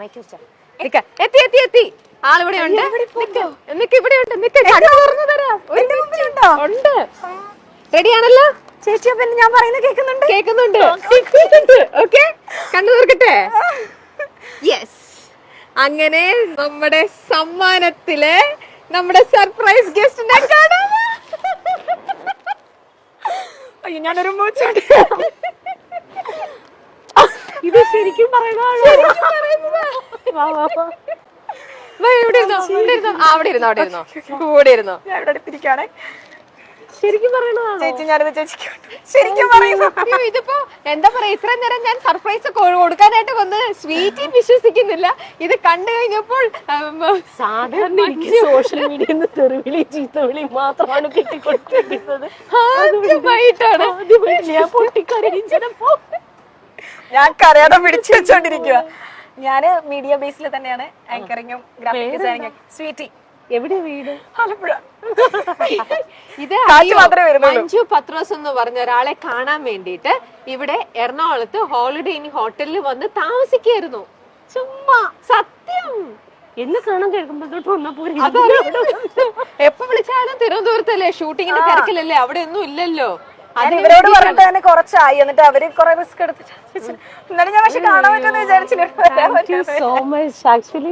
എത്തി എത്തി എത്തി ആളിവിടെ ഉണ്ട്. ഇവിടെ ഉണ്ട്. റെഡിയാണല്ലോ ചേച്ചി? പിന്നെ ഞാൻ പറയുന്നത് കേൾക്കുന്നുണ്ട്. കേൾക്കുന്നുണ്ട്. ഓക്കെ, കണ്ണു തീർക്കട്ടെ. യെസ്, അങ്ങനെ നമ്മുടെ സമ്മാനത്തില് നമ്മുടെ സർപ്രൈസ് ഗസ്റ്റിനെ കാണാം. അയ്യോ, ഞാനൊരു മൂച്ചോട്ട്. ഇത് ശരിക്കും പറയുന്നതാണ്. ഇവിടെ ഇരുന്നോ, അവിടെ ഇരുന്നോ, അവിടെ ഇരുന്നോ, കൂടെ ഇരുന്നോ. ഞാൻ ഇവിടെ അടുത്തിരിക്കുകയാണേ. ശരിക്കും പറയണതാണ് ചേച്ചി, ഞാനിത് ചേച്ചിക്ക് ശരിക്കും പറയുന്നു. ഇതിപ്പോ എന്താ പറയാ, ഇത്രയും നേരം ഞാൻ സർപ്രൈസ് കൊടുക്കാനായിട്ട് വന്ന് സ്വീറ്റി വിശ്വസിക്കുന്നില്ല. ഇത് കണ്ടു കഴിഞ്ഞപ്പോൾ സാധാരണ എനിക്ക് സോഷ്യൽ മീഡിയയിൽ തെറിവിളി ചീത്തവിളി മാത്രമാണ് കിട്ടിക്കൊടുത്തിരിക്കുന്നത്. ആദ്യമായിട്ടാണ് ഞാൻ പൊട്ടിക്കരയിച്ചപ്പോ ഞാൻ കരയാതെ പിടിച്ചു വെച്ചോണ്ടിരിക്കുക. ഞാന് മീഡിയ ബേസിൽ തന്നെയാണ് ആങ്കറിങ്ങും ഗ്രാഫിക് ഡിസൈനിങ്ങും. സ്വീറ്റി എവിടെ വീട്? ആലപ്പുഴ. ഇത് മാത്രമേ വരുന്നുള്ളൂ. മഞ്ജു പത്രോസ് എന്ന് പറഞ്ഞ ഒരാളെ കാണാൻ വേണ്ടിയിട്ട് ഇവിടെ എറണാകുളത്ത് ഹോളിഡേ ഇൻ ഹോട്ടലിൽ വന്ന് താമസിക്കായിരുന്നു. ചുമ്മാ സത്യം. എന്നെ കാണാൻ കേൾക്കുമ്പോഴത്തോട്ട് വന്നപ്പോ എപ്പോ വിളിച്ചാലും തിരുവനന്തപുരത്തല്ലേ, ഷൂട്ടിങ്ങിന്റെ തിരക്കിലല്ലേ, അവിടെ ഒന്നും ഇല്ലല്ലോ. ഇവരോട് പറഞ്ഞിട്ട് തന്നെ കുറച്ചായി. എന്നിട്ട് അവര് കുറെ റിസ്ക് എടുത്തിട്ട് എന്നാലും ഞാൻ പക്ഷെ കാണാൻ പറ്റുമെന്ന് വിചാരിച്ചില്ല. So much. ആക്ച്വലി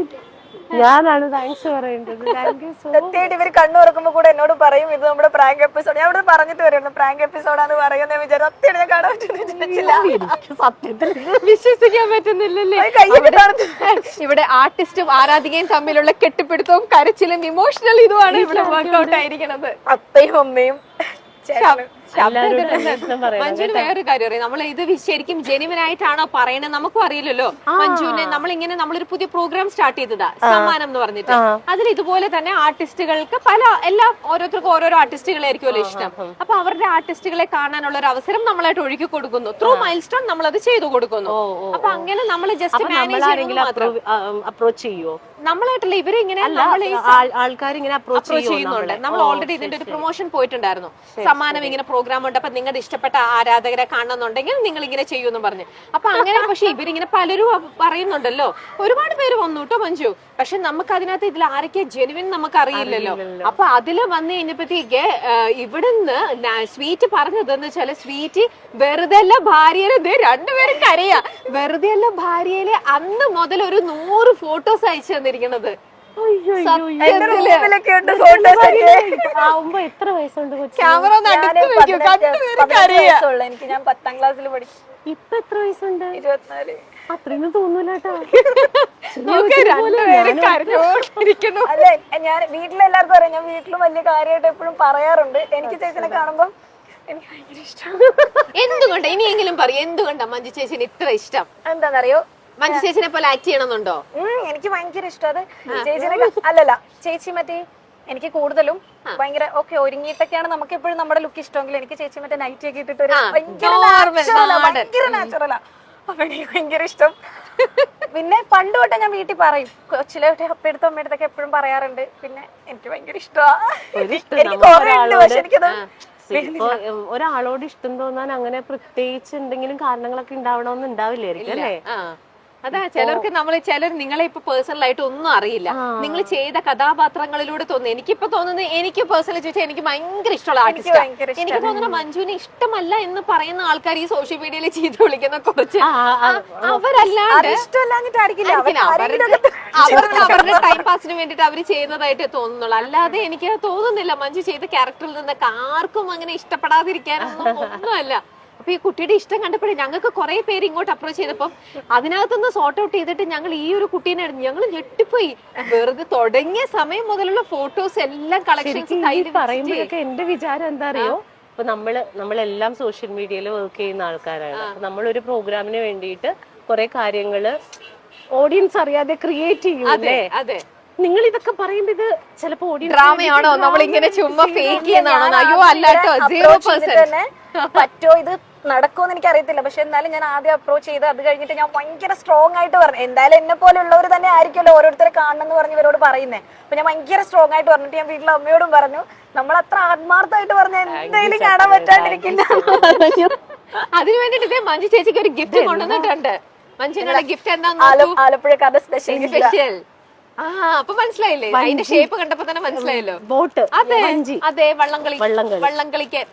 ഞാനാണ് താങ്ക്സ് പറയേണ്ടത്. സത്യമായിട്ട് ഇവര് കണ്ണു തുറക്കുമ്പോ കൂടെ എന്നോട് പറയും ഇത് നമ്മുടെ പ്രാങ്ക് എപ്പിസോഡ്. ഞാൻ ഇവിടെ പറഞ്ഞിട്ട് വരുന്നു പ്രാങ്ക് എപ്പിസോഡാന്ന് പറയുന്ന വിചാരം. സത്യമായിട്ട് ഞാൻ കാണാൻ പറ്റുന്നില്ല. സത്യത്തിൽ വിശ്വസിക്കാൻ പറ്റുന്നില്ലല്ലേ. ഇവിടെ ആർട്ടിസ്റ്റും ആരാധികയും തമ്മിലുള്ള കെട്ടിപ്പിടുത്തവും കരച്ചിലും ഇമോഷണൽ ഇതുമാണ് ഇവിടെ വർക്ക്ഔട്ട് ആയിരിക്കണത്. അപ്പയും അമ്മയും മഞ്ജുവിന് വേറൊരു കാര്യം അറിയാം, നമ്മൾ ഇത് ശരിക്കും ജെനുവിൻ ആയിട്ടാണോ പറയണത് നമുക്കും അറിയില്ലല്ലോ. മഞ്ജുവിന് നമ്മളൊരു പുതിയ പ്രോഗ്രാം സ്റ്റാർട്ട് ചെയ്തതാ, സമ്മാനം എന്ന് പറഞ്ഞിട്ട്. അതിൽ ഇതുപോലെ തന്നെ ആർട്ടിസ്റ്റുകൾക്ക് ഓരോരുത്തർക്കും ഓരോരോ ആർട്ടിസ്റ്റുകളായിരിക്കുമല്ലോ ഇഷ്ടം. അപ്പൊ അവരുടെ ആർട്ടിസ്റ്റുകളെ കാണാനുള്ള ഒരു അവസരം നമ്മളായിട്ട് ഒഴുകി കൊടുക്കുന്നു. ത്രൂ മൈൽ സ്റ്റോൺ നമ്മൾ അത് ചെയ്തു കൊടുക്കുന്നു. അപ്പൊ അങ്ങനെ നമ്മൾ ജസ്റ്റ് അപ്രോച്ച് ചെയ്യുമോ? നമ്മളായിട്ടല്ല, ഇവരെ ഇങ്ങനെ ആൾക്കാർ ഇങ്ങനെ അപ്രോച്ച് ചെയ്യുന്നുണ്ട്. നമ്മൾ ഓൾറെഡി ഇതിന്റെ ഒരു പ്രൊമോഷൻ പോയിട്ടുണ്ടായിരുന്നു. സമ്മാനം ഇങ്ങനെ പ്രോഗ്രാം ഉണ്ട്, അപ്പൊ നിങ്ങളുടെ ഇഷ്ടപ്പെട്ട ആരാധകരെ കാണണമെന്നുണ്ടെങ്കിൽ നിങ്ങൾ ഇങ്ങനെ ചെയ്യുമെന്ന് പറഞ്ഞു. അപ്പൊ അങ്ങനെ പക്ഷെ ഇവരിങ്ങനെ പലരും പറയുന്നുണ്ടല്ലോ. ഒരുപാട് പേര് വന്നു കേട്ടോ മഞ്ജു. പക്ഷെ നമുക്ക് അതിനകത്ത് ഇതിൽ ആരൊക്കെ ജെനുവിൻ നമുക്ക് അറിയില്ലല്ലോ. അപ്പൊ അതില് വന്നു കഴിഞ്ഞപ്പോഴത്തേക്ക് ഇവിടുന്ന് സ്വീറ്റ് പറഞ്ഞതെന്ന് വെച്ചാല്, സ്വീറ്റ് വെറുതെ അല്ല ഭാര്യയില് രണ്ടുപേരും കരയാ. വെറുതെ അല്ല ഭാര്യയില് അന്ന് മുതൽ ഒരു 100 ഫോട്ടോസ് അയച്ചു തന്നിരിക്കണത്. എത്ര വയസ്സുണ്ട്? ക്യാമറ എനിക്ക് ഞാൻ 10ാം ക്ലാസ്സിൽ പഠിക്കും. ഇപ്പൊ എത്ര വയസ്സുണ്ട്? 24. അത്രയൊന്നും തോന്നൂലട്ടോ. അല്ലെ, ഞാൻ വീട്ടിലെല്ലാവർക്കും അറിയാം. ഞാൻ വീട്ടിലും വലിയ കാര്യമായിട്ട് എപ്പോഴും പറയാറുണ്ട്. എനിക്ക് ചേച്ചിനെ കാണുമ്പോ എനിക്ക് ഭയങ്കര ഇഷ്ടം. എന്തുകൊണ്ടാ ഇനിയെങ്കിലും പറയും, എന്തുകൊണ്ടാ മഞ്ജു ചേച്ചിന് ഇത്ര ഇഷ്ടം? എന്താണെന്നറിയോ, മഞ്ജു ചേച്ചിനെ പോലെ ആക്ട് ചെയ്യണമെന്നുണ്ടോ? എനിക്ക് ഭയങ്കര ഇഷ്ടം അത്. ചേച്ചിനെ അല്ലല്ല, ചേച്ചി മറ്റേ എനിക്ക് കൂടുതലും ഭയങ്കര ഓക്കെ ഒരുങ്ങിയിട്ടൊക്കെയാണ് നമുക്ക് എപ്പോഴും നമ്മുടെ ലുക്ക് ഇഷ്ടമെങ്കിൽ എനിക്ക് ചേച്ചി മറ്റേ നൈറ്റ് ഒക്കെ ഇട്ടിട്ട് ഭയങ്കര നാച്ചുറലാ. അപ്പൊ എനിക്ക് ഭയങ്കര ഇഷ്ടം. പിന്നെ പണ്ട് തൊട്ടേ ഞാൻ വീട്ടിൽ പറയും, കൊച്ചിലെ അപ്പടുത്തും അമ്മയടുത്തൊക്കെ എപ്പോഴും പറയാറുണ്ട്. പിന്നെ എനിക്ക് ഭയങ്കര ഇഷ്ടമാണ്. പക്ഷെ എനിക്കത് ഒരാളോട് ഇഷ്ടം തോന്നാൻ അങ്ങനെ പ്രത്യേകിച്ച് എന്തെങ്കിലും കാരണങ്ങളൊക്കെ ഉണ്ടാവണമെന്ന് ഉണ്ടാവില്ലായിരിക്കും അല്ലേ? അതാ ചിലർ നിങ്ങളെ ഇപ്പൊ പേഴ്സണലായിട്ട് ഒന്നും അറിയില്ല. നിങ്ങൾ ചെയ്ത കഥാപാത്രങ്ങളിലൂടെ തോന്നുന്നു. എനിക്കിപ്പോ തോന്നുന്നത്, എനിക്ക് പേഴ്സണലി ചോദിച്ചാൽ എനിക്ക് ഭയങ്കര ഇഷ്ടമുള്ള ആർട്ടിസ്റ്റ്. എനിക്ക് തോന്നുന്നു മഞ്ജുവിന് ഇഷ്ടമല്ല എന്ന് പറയുന്ന ആൾക്കാർ ഈ സോഷ്യൽ മീഡിയയിൽ ചെയ്ത് വിളിക്കുന്ന കുറച്ച് അവരല്ലാണ്ട് അവരുടെ ടൈം പാസിന് വേണ്ടിട്ട് അവര് ചെയ്യുന്നതായിട്ട് തോന്നുന്നുള്ളൂ. അല്ലാതെ എനിക്ക് തോന്നുന്നില്ല മഞ്ജു ചെയ്ത ക്യാരക്ടറിൽ നിന്നൊക്കെ ആർക്കും അങ്ങനെ ഇഷ്ടപ്പെടാതിരിക്കാനൊന്നും ഒന്നുമല്ല. അപ്പൊ ഈ കുട്ടിയുടെ ഇഷ്ടം കണ്ടപ്പോഴേ ഞങ്ങൾക്ക് കുറെ പേര് ഇങ്ങോട്ട് അപ്രോച്ച് ചെയ്തപ്പം അതിനകത്തുനിന്ന് സോർട്ട് ഔട്ട് ചെയ്തിട്ട് ഞങ്ങൾ ഈ ഒരു കുട്ടീനെ ഞങ്ങൾ ഞെട്ടിപ്പോയി. വെറുതെ തുടങ്ങിയ സമയം മുതലുള്ള ഫോട്ടോസ് എല്ലാം കളക്ഷൻസ് പറയുമ്പോഴൊക്കെ എന്റെ വിചാരം എന്താ അറിയോ, ഇപ്പൊ നമ്മളെല്ലാം സോഷ്യൽ മീഡിയയിൽ വർക്ക് ചെയ്യുന്ന ആൾക്കാരാണ്. നമ്മളൊരു പ്രോഗ്രാമിന് വേണ്ടിയിട്ട് കുറെ കാര്യങ്ങള് ഓഡിയൻസ് അറിയാതെ ക്രിയേറ്റ് ചെയ്യൂലേ. അതെ, നിങ്ങൾ ഇതൊക്കെ പറയുമ്പോ ഇത് ചിലപ്പോ ഡ്രാമയാണോ, നമ്മളിങ്ങനെ ചുമ്മാ ഫേക്ക് ചെയ്യുന്നതാണോ? അയ്യോ അല്ലാട്ടോ, 0% പറ്റോ ഇത് നടക്കുമെന്ന് എനിക്ക് അറിയത്തില്ല. പക്ഷെ എന്നാലും ഞാൻ ആദ്യം അപ്രോച്ച് ചെയ്ത് അത് കഴിഞ്ഞിട്ട് ഞാൻ ഭയങ്കര സ്ട്രോങ് ആയിട്ട് പറഞ്ഞു. എന്തായാലും എന്നെ പോലെ ഉള്ളവർ തന്നെ ആയിരിക്കുമല്ലോ ഓരോരുത്തരെ കാണണമെന്ന് പറഞ്ഞ് ഇവരോട് പറയുന്നേ. അപ്പൊ ഞാൻ ഭയങ്കര സ്ട്രോങ് ആയിട്ട് പറഞ്ഞിട്ട് ഞാൻ വീട്ടിലെ അമ്മയോടും പറഞ്ഞു, നമ്മൾ അത്ര ആത്മാർത്ഥമായിട്ട് പറഞ്ഞ എന്തായാലും കാണാൻ പറ്റാണ്ടിരിക്കില്ല. അതിന് വേണ്ടിട്ട് മഞ്ജു ചേച്ചിക്ക് ഒരു ഗിഫ്റ്റ് കൊണ്ടുവന്നിട്ടുണ്ട്. മഞ്ജുവിനുള്ള ഗിഫ്റ്റ് എന്താ ആലപ്പുഴക്കാരുടെ സ്പെഷ്യൽ സ്പെഷ്യൽ. ആ അപ്പൊ മനസ്സിലായില്ലേ, അതിന്റെ ഷേപ്പ് കണ്ടപ്പോ തന്നെ മനസ്സിലായല്ലോ. ബോട്ട്. അതെ അതെ, വള്ളംകളിക്ക്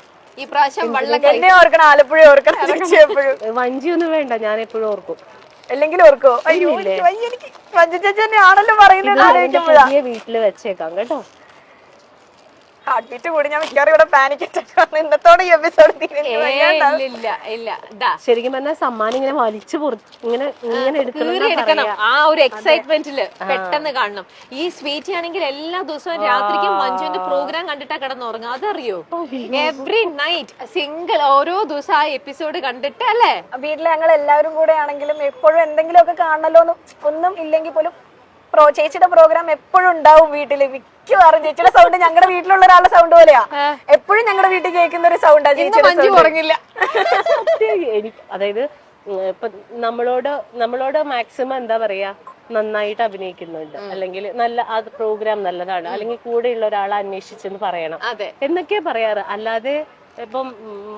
ഈ പ്രാവശ്യം വള്ളംകളി. എന്നെ ഓർക്കണം, ആലപ്പുഴ ഓർക്കണം എപ്പോഴും. വഞ്ചി ഒന്നും വേണ്ട, ഞാൻ എപ്പോഴും ഓർക്കും. അല്ലെങ്കിൽ ഓർക്കോ? അയ്യോ എനിക്ക് മഞ്ജു ചേച്ചി തന്നെ ആണല്ലോ പറയുന്നത്. പുതിയ വീട്ടില് വെച്ചേക്കാം കേട്ടോ. ഹാർട്ട് ബീറ്റ് കൂടി ഞാൻ മിക്കവാറും ഇവിടെ പാനിക് അറ്റാക്ക് ഇന്നത്തോടെ ഈ എപ്പിസോഡ് ശരിക്കും പറഞ്ഞാൽ സമ്മാനം ഇങ്ങനെ വലിച്ചു ഇങ്ങനെ എടുക്കണം. ആ ഒരു എക്സൈറ്റ്മെന്റില് പെട്ടെന്ന് കാണണം. ഈ സ്വീറ്റ് ആണെങ്കിൽ എല്ലാ ദിവസവും രാത്രിക്കും മഞ്ജുവിന്റെ പ്രോഗ്രാം കണ്ടിട്ടാ കിടന്നുറങ്ങും. അതറിയോ? എവറി നൈറ്റ് സിംഗിൾ ഓരോ ദിവസം ആ എപ്പിസോഡ് കണ്ടിട്ട് അല്ലേ. വീട്ടില് ഞങ്ങൾ എല്ലാവരും കൂടെ ആണെങ്കിലും എപ്പോഴും എന്തെങ്കിലും ഒക്കെ കാണണല്ലോ. ഒന്നും ഇല്ലെങ്കിൽ പോലും ചേച്ചിയുടെ പ്രോഗ്രാം എപ്പോഴും ഉണ്ടാവും വീട്ടില്. മിക്കവാറും ചേച്ചിയുടെ സൗണ്ട് ഞങ്ങളുടെ വീട്ടിലുള്ള ഒരാളുടെ സൗണ്ട് പോലെയാ. എപ്പോഴും ഞങ്ങളുടെ വീട്ടിൽ കേൾക്കുന്ന ഒരു സൗണ്ടാ ചേച്ചിയുടെ. മഞ്ജു ഉറങ്ങില്ല. അതായത് ഇപ്പൊ നമ്മളോട് മാക്സിമം എന്താ പറയാ, നന്നായിട്ട് അഭിനയിക്കുന്നുണ്ട്, അല്ലെങ്കിൽ നല്ല ആ പ്രോഗ്രാം നല്ലതാണ്, അല്ലെങ്കിൽ കൂടെയുള്ള ഒരാളെ അന്വേഷിച്ചെന്ന് പറയണം എന്നൊക്കെയാ പറയാറ്. അല്ലാതെ ഇപ്പം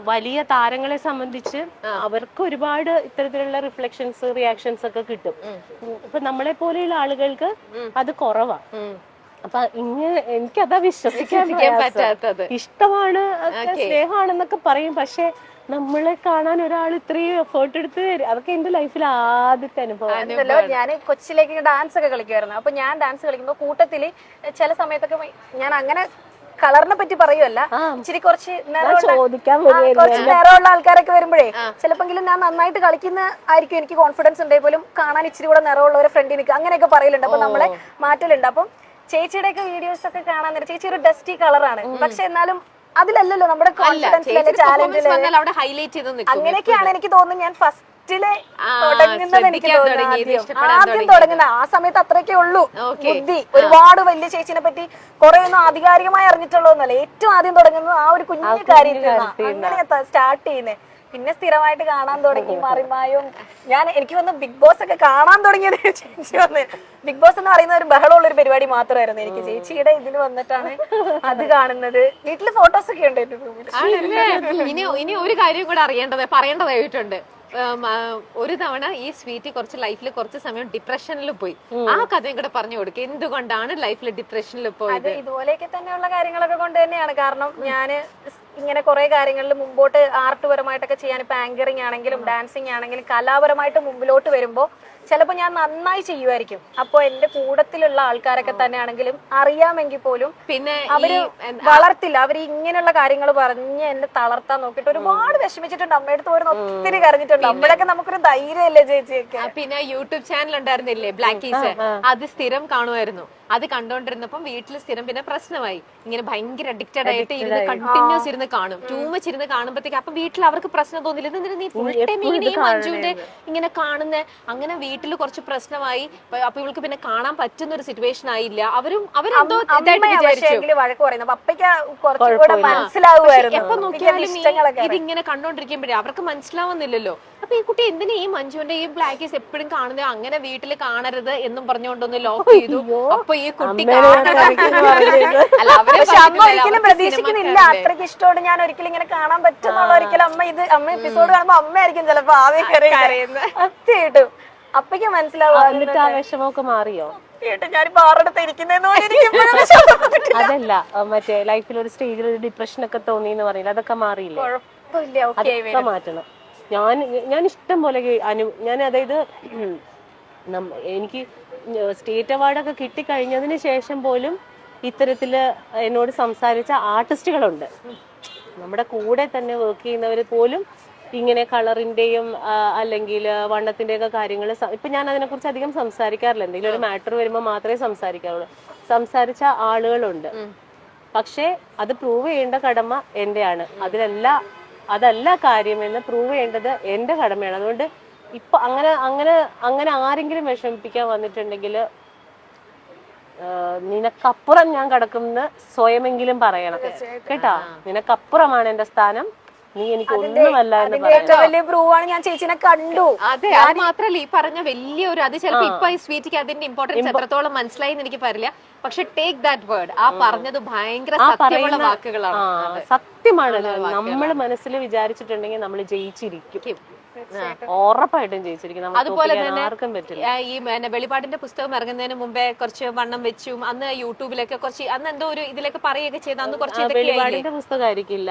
വലിയ താരങ്ങളെ സംബന്ധിച്ച് അവർക്ക് ഒരുപാട് ഇത്തരത്തിലുള്ള റിഫ്ലക്ഷൻസ് റിയാക്ഷൻസ് ഒക്കെ കിട്ടും. ഇപ്പൊ നമ്മളെ പോലെയുള്ള ആളുകൾക്ക് അത് കുറവാ. അപ്പൊ ഇങ്ങനെ എനിക്കതാ വിശ്വസിക്കാൻ പറ്റാത്തത്. ഇഷ്ടമാണ്, സ്നേഹമാണെന്നൊക്കെ പറയും, പക്ഷെ നമ്മളെ കാണാൻ ഒരാൾ ഇത്രയും എഫേർട്ട് എടുത്ത് തരും. അതൊക്കെ എന്റെ ലൈഫിൽ ആദ്യത്തെ അനുഭവം. ഞാൻ കൊച്ചിലേക്ക് ഡാൻസ് ഒക്കെ കളിക്കുമായിരുന്നു. അപ്പൊ ഞാൻ ഡാൻസ് കളിക്കുമ്പോ കൂട്ടത്തില് ചില സമയത്തൊക്കെ ഞാൻ അങ്ങനെ കളറിനെ പറ്റി പറയുമല്ല, ഇച്ചിരി കുറച്ച് നേരമുള്ള ആൾക്കാരൊക്കെ വരുമ്പോഴേ ചിലപ്പോങ്കിലും ഞാൻ നന്നായിട്ട് കളിക്കുന്ന ആയിരിക്കും, എനിക്ക് കോൺഫിഡൻസ് ഉണ്ടെങ്കിൽ പോലും കാണാൻ ഇച്ചിരി കൂടെ നിറമുള്ളവരെ ഫ്രണ്ടിൽ നിൽക്കുക അങ്ങനെയൊക്കെ പറയലുണ്ട്. അപ്പൊ നമ്മളെ മാറ്റലുണ്ട്. അപ്പം ചേച്ചിയുടെ ഒക്കെ വീഡിയോസ് ഒക്കെ കാണാൻ നേരം ചേച്ചി ഒരു ഡസ്റ്റി കളറാണ്, പക്ഷെ എന്നാലും അതിലല്ലല്ലോ നമ്മുടെ കോൺഫിഡൻസിലല്ലേ ചാലഞ്ചിൽ. അങ്ങനെയൊക്കെയാണ് എനിക്ക് തോന്നുന്നത്. ഞാൻ ഫസ്റ്റിലെ തുടങ്ങുന്നത് എനിക്ക് തോന്നുന്നു, ആദ്യം തുടങ്ങുന്ന ആ സമയത്ത് അത്രയൊക്കെ ഉള്ളൂ ബുദ്ധി. ഒരുപാട് വലിയ ചേച്ചിനെ പറ്റി കുറെ ഒന്നും ആധികാരികമായി അറിഞ്ഞിട്ടുള്ളതൊന്നല്ല. ഏറ്റവും ആദ്യം തുടങ്ങുന്നത് ആ ഒരു കുഞ്ഞു കാര്യത്തിൽ അങ്ങനെ സ്റ്റാർട്ട് ചെയ്യുന്നത്. പിന്നെ സ്ഥിരമായിട്ട് കാണാൻ തുടങ്ങി മറിമായും. എനിക്ക് വന്ന് ബിഗ് ബോസ് ഒക്കെ കാണാൻ തുടങ്ങിയത് ചേച്ചി വന്ന്. ബിഗ് ബോസ് എന്ന് പറയുന്ന ഒരു ബഹളമുള്ള ഒരു പരിപാടി മാത്രമായിരുന്നു എനിക്ക്. ചേച്ചിയുടെ ഇതിൽ വന്നിട്ടാണ് അത് കാണുന്നത്. വീട്ടില് ഫോട്ടോസ് ഒക്കെ ഉണ്ട് എന്റെ റൂമിൽ. ഇനി ഒരു കാര്യം കൂടെ പറയേണ്ടതായിട്ടുണ്ട്. ഒരു തവണ ഈ സ്വീറ്റ് കുറച്ച് ലൈഫിൽ കുറച്ച് സമയം ഡിപ്രഷനിൽ പോയി. ആ കഥയും കൂടെ പറഞ്ഞു കൊടുക്കുക, എന്തുകൊണ്ടാണ് ലൈഫിൽ ഡിപ്രഷനിൽ പോയത്? ഇതുപോലെയൊക്കെ തന്നെയുള്ള കാര്യങ്ങളൊക്കെ കൊണ്ട് തന്നെയാണ്. കാരണം ഞാന് ഇങ്ങനെ കുറെ കാര്യങ്ങളിൽ മുമ്പോട്ട് ആർട്ട് പരമായിട്ടൊക്കെ ചെയ്യാൻ, ഇപ്പൊ ആങ്കറിങ് ആണെങ്കിലും ഡാൻസിങ് ആണെങ്കിലും കലാപരമായിട്ട് മുമ്പിലോട്ട് വരുമ്പോ ചിലപ്പോ ഞാൻ നന്നായി ചെയ്യുമായിരിക്കും. അപ്പൊ എന്റെ കൂട്ടത്തിലുള്ള ആൾക്കാരൊക്കെ തന്നെയാണെങ്കിലും അറിയാമെങ്കിൽ പോലും പിന്നെ അവര് വളർത്തില്ല. അവര് ഇങ്ങനെയുള്ള കാര്യങ്ങൾ പറഞ്ഞ് എന്നെ തളർത്താൻ നോക്കിയിട്ട് ഒരുപാട് വിഷമിച്ചിട്ടുണ്ട്. അമ്മയുടെ അടുത്ത് ഒത്തിരി കരഞ്ഞിട്ടുണ്ട്. അപ്പോഴൊക്കെ നമുക്കൊരു ധൈര്യമല്ലേ ചേച്ചിയൊക്കെ. പിന്നെ യൂട്യൂബ് ചാനൽ ഉണ്ടായിരുന്നില്ലേ ബ്ലാക്കീസ്, അത് സ്ഥിരം കാണുമായിരുന്നു. അത് കണ്ടോണ്ടിരുന്നപ്പം വീട്ടിൽ സ്ഥിരം പിന്നെ പ്രശ്നമായി. ഇങ്ങനെ ഭയങ്കര അഡിക്റ്റഡ് ആയിട്ട് ഇരുന്ന് കണ്ടിന്യൂസ് ഇരുന്ന് കാണും. ടൂമച്ച് ഇരുന്ന് കാണുമ്പോഴത്തേക്ക് അപ്പൊ വീട്ടിൽ അവർക്ക് പ്രശ്നം തോന്നില്ല, എന്തിനാ നീ ഫുൾ ടൈം ഇങ്ങനെ ഈ മഞ്ജുവിന്റെ ഇങ്ങനെ കാണുന്ന. അങ്ങനെ വീട്ടിൽ കുറച്ച് പ്രശ്നമായി. അപ്പൊ ഇവൾക്ക് പിന്നെ കാണാൻ പറ്റുന്ന ഒരു സിറ്റുവേഷൻ ആയില്ല. അവരെന്തോ വഴക്ക് പറയുന്നത് അപ്പയ്ക്ക് കുറച്ചുകൂടെ മനസ്സിലാവുമായിരുന്നു. എപ്പൊ നോക്കിയാലും ഇതിങ്ങനെ കണ്ടോണ്ടിരിക്കുമ്പോഴേ അവർക്ക് മനസ്സിലാവുന്നില്ലല്ലോ. അപ്പൊ ഈ കുട്ടി എന്തിനാ ഈ മഞ്ജുവിന്റെ ഈ ബ്ലാക്കീസ് എപ്പോഴും കാണുന്നത്, അങ്ങനെ വീട്ടിൽ കാണരുത് എന്നും പറഞ്ഞുകൊണ്ടൊന്ന് ലോക്ക് ചെയ്തു. അപ്പൊ ഈ കുട്ടി ഒരിക്കലും പ്രതീക്ഷിക്കുന്നില്ല. അത്രയ്ക്ക് ഇഷ്ടമാണ് ഞാൻ ഒരിക്കലും ഇങ്ങനെ കാണാൻ പറ്റുന്നുള്ള. ഒരിക്കലും അമ്മ എപ്പിസോഡ് കാണുമ്പോ അമ്മയായിരിക്കും ചിലപ്പോ ആദ്യം കരയുന്നത്. സത്യമായിട്ടും അപ്പയ്ക്ക് മനസ്സിലാവും. ആ വിഷമമൊക്കെ മാറിയോ? ഞാനിപ്പോ ആറടുത്ത് ഇരിക്കുന്നതെന്ന് അതല്ല, മറ്റേ ലൈഫിൽ ഒരു സ്റ്റേജിൽ ഒരു ഡിപ്രഷൻ ഒക്കെ തോന്നി എന്ന് പറയില്ല, അതൊക്കെ മാറിയില്ല? അതൊക്കെ മാറ്റണം. ഞാൻ ഇഷ്ടം പോലെ ഞാൻ അതായത് എനിക്ക് സ്റ്റേറ്റ് അവാർഡൊക്കെ കിട്ടിക്കഴിഞ്ഞതിന് ശേഷം പോലും ഇത്തരത്തില് എന്നോട് സംസാരിച്ച ആർട്ടിസ്റ്റുകളുണ്ട്. നമ്മുടെ കൂടെ തന്നെ വർക്ക് ചെയ്യുന്നവർ പോലും ഇങ്ങനെ കളറിന്റെയും അല്ലെങ്കിൽ വണ്ണത്തിന്റെ ഒക്കെ കാര്യങ്ങൾ ഇപ്പൊ ഞാൻ അതിനെക്കുറിച്ച് അധികം സംസാരിക്കാറില്ല. എന്തെങ്കിലും ഒരു മാറ്റർ വരുമ്പോൾ മാത്രമേ സംസാരിക്കാറുള്ളൂ. സംസാരിച്ച ആളുകളുണ്ട്. പക്ഷെ അത് പ്രൂവ് ചെയ്യേണ്ട കടമ എന്റെയാണ്. അതല്ല കാര്യമെന്ന് പ്രൂവ് ചെയ്യേണ്ടത് എന്റെ കടമയാണ്. അതുകൊണ്ട് ഇപ്പൊ അങ്ങനെ ആരെങ്കിലും വിഷമിപ്പിക്കാൻ വന്നിട്ടുണ്ടെങ്കിൽ നിനക്കപ്പുറം ഞാൻ കിടക്കുമെന്ന് സ്വയമെങ്കിലും പറയണം കേട്ടാ. നിനക്കപ്പുറമാണ് എന്റെ സ്ഥാനം, നീ എനിക്ക് ഒന്നുമല്ല എന്ന് പറയാം. ഞാൻ ചേച്ചിനെ കണ്ടു. അതെ, അത് മാത്രല്ല ഈ പറഞ്ഞ വലിയൊരു അത് ചിലപ്പോ ഇപ്പൊ ഈ സ്വീറ്റിക്ക് അതിന്റെ ഇമ്പോർട്ടൻസ് എത്രത്തോളം മനസ്സിലായി എന്ന് എനിക്ക് പറയില്ല. പക്ഷെ ടേക്ക് ദാറ്റ് വേർഡ്, ആ പറഞ്ഞത് ഭയങ്കര സത്യമുള്ള വാക്കുകളാണ്. സത്യമാണ്. നമ്മൾ മനസ്സിൽ വിചാരിച്ചിട്ടുണ്ടെങ്കിൽ നമ്മൾ ജയിച്ചിരിക്കും. ഉറപ്പായിട്ടും ജയിച്ചിരിക്കും. നമുക്ക് അതുപോലെ തോൽപ്പിക്കാൻ തന്നെ ആർക്കും പറ്റില്ല. ഈ വെളിപാടിന്റെ പുസ്തകം ഇറങ്ങുന്നതിന് മുമ്പേ കുറച്ച് വണ്ണം വെച്ചും അന്ന് യൂട്യൂബിലൊക്കെ കുറച്ച് അന്ന് എന്തോ ഒരു ഇതിലൊക്കെ പറയുകയൊക്കെ ചെയ്ത് അന്ന് കുറച്ച് ഇതൊക്കെ വെളിപാടിന്റെ പുസ്തകമായിരിക്കില്ല,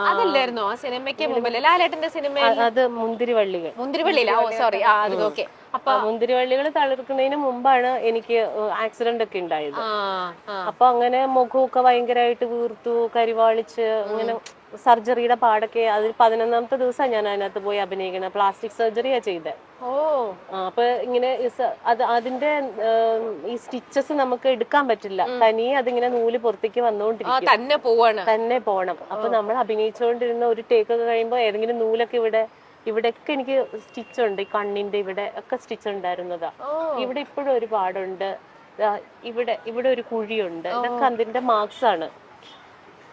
അതല്ലായിരുന്നോ ആ സിനിമയ്ക്ക് മുമ്പല്ലേ ലാലേട്ടന്റെ സിനിമ അത് മുന്തിരിവള്ളികൾ. മുന്തിരിവള്ളിയില്ല, ഓ സോറി, അത് ഓക്കെ. അപ്പൊ മുന്തിരിവള്ളികൾ തളിർക്കുന്നതിന് മുമ്പാണ് എനിക്ക് ആക്സിഡന്റ് ഒക്കെ ഉണ്ടായത്. അപ്പൊ അങ്ങനെ മുഖമൊക്കെ ഭയങ്കരമായിട്ട് വീർത്തു, കരിവാളിച്ച്, അങ്ങനെ സർജറിയുടെ പാടൊക്കെ. അതിൽ 11ാമത്തെ ദിവസം ഞാൻ അതിനകത്ത് പോയി അഭിനയിക്കണം. പ്ലാസ്റ്റിക് സർജറിയാ ചെയ്തത്. ഓ അപ്പൊ ഇങ്ങനെ അതിന്റെ ഈ സ്റ്റിച്ചസ് നമുക്ക് എടുക്കാൻ പറ്റില്ല, തനിയെ അതിങ്ങനെ നൂല് പുറത്തേക്ക് വന്നുകൊണ്ടിരിക്കും, തന്നെ പോണം. അപ്പൊ നമ്മൾ അഭിനയിച്ചുകൊണ്ടിരുന്ന ഒരു ടേക്ക് ഒക്കെ കഴിയുമ്പോ ഏതെങ്കിലും നൂലൊക്കെ ഇവിടെയൊക്കെ എനിക്ക് സ്റ്റിച്ച് ഉണ്ട്, ഈ കണ്ണിന്റെ ഇവിടെ ഒക്കെ സ്റ്റിച്ച് ഉണ്ടായിരുന്നതാ. ഇവിടെ ഇപ്പോഴും ഒരു പാടുണ്ട്, ഇവിടെ ഒരു കുഴിയുണ്ട്. ഇതൊക്കെ അതിന്റെ മാർക്സ് ആണ്.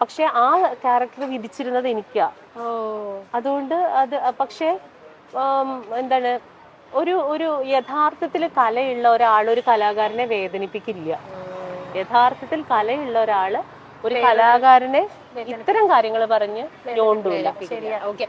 പക്ഷെ ആ ക്യാരക്ടർ വിധിച്ചിരുന്നത് എനിക്കാ. അതുകൊണ്ട് അത് പക്ഷെ എന്താണ്, ഒരു യഥാർത്ഥത്തിൽ കലയുള്ള ഒരാൾ ഒരു കലാകാരനെ വേദനിപ്പിക്കില്ല. യഥാർത്ഥത്തിൽ കലയുള്ള ഒരാള് ഒരു കലാകാരനെ ഇത്തരം കാര്യങ്ങൾ പറഞ്ഞ് ഞോണ്ടൂല. ശരിയാ, ഓക്കെ.